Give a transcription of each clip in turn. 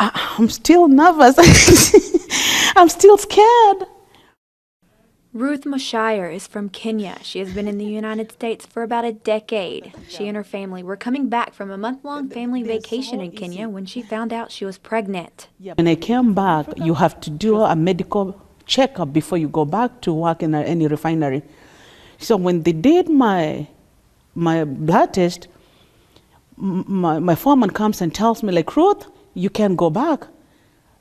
I'm still nervous. I'm still scared. Ruth Moshire is from Kenya. She has been in the United States for about a decade. She and her family were coming back from a month-long family vacation in Kenya when she found out she was pregnant. When I came back, you have to do a medical checkup before you go back to work in any refinery. So when they did my blood test, my foreman comes and tells me, like, Ruth, you can't go back.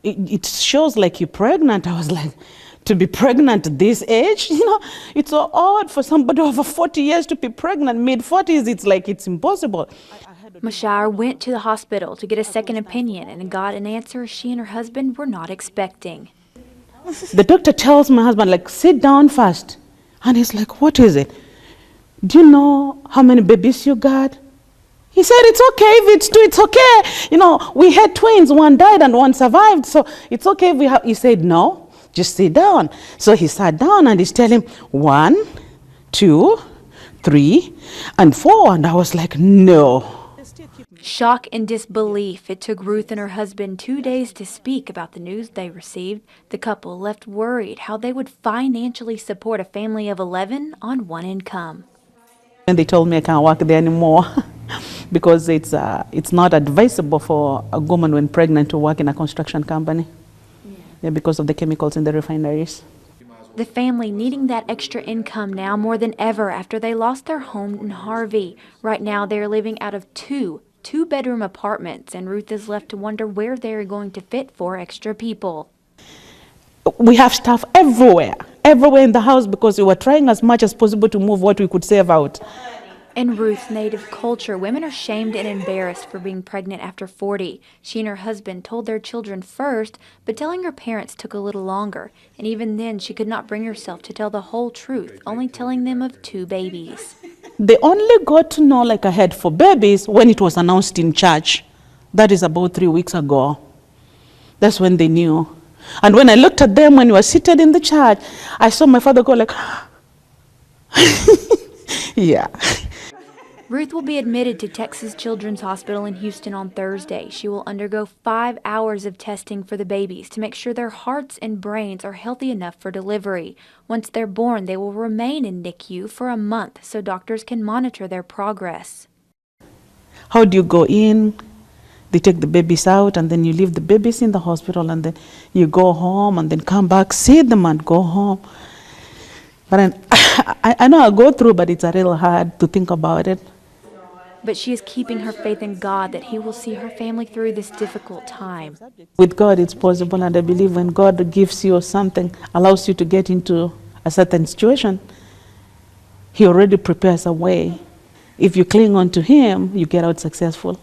It shows like you're pregnant. I was like, to be pregnant at this age, it's so odd for somebody over 40 years to be pregnant. Mid-40s, it's like it's impossible. Moshire went to the hospital to get a second opinion and got an answer she and her husband were not expecting. The doctor tells my husband, like, sit down first. And he's like, what is it? Do you know how many babies you got? He said, it's okay if it's two, it's okay. We had twins, one died and one survived, so it's okay if we have. He said, no. Just sit down. So he sat down and he's telling 1, 2, 3, and 4. And I was like, no. Shock and disbelief. It took Ruth and her husband 2 days to speak about the news they received. The couple left worried how they would financially support a family of 11 on one income. And they told me I can't work there anymore because it's not advisable for a woman when pregnant to work in a construction company. Yeah, because of the chemicals in the refineries. The family needing that extra income now more than ever after they lost their home in Harvey. Right now they're living out of two-bedroom apartments, and Ruth is left to wonder where they're going to fit 4 extra people. We have stuff everywhere in the house because we were trying as much as possible to move what we could save out. In Ruth's native culture, women are shamed and embarrassed for being pregnant after 40. She and her husband told their children first, but telling her parents took a little longer. And even then, she could not bring herself to tell the whole truth, only telling them of 2 babies. They only got to know, like, I had 4 babies when it was announced in church. That is about 3 weeks ago. That's when they knew. And when I looked at them when we were seated in the church, I saw my father go like, yeah. Ruth will be admitted to Texas Children's Hospital in Houston on Thursday. She will undergo 5 hours of testing for the babies to make sure their hearts and brains are healthy enough for delivery. Once they're born, they will remain in NICU for a month so doctors can monitor their progress. How do you go in? They take the babies out and then you leave the babies in the hospital and then you go home and then come back, see them and go home. But I know I go through, but it's a little hard to think about it. But she is keeping her faith in God that He will see her family through this difficult time. With God, it's possible, and I believe when God gives you something, allows you to get into a certain situation, He already prepares a way. If you cling on to Him, you get out successful.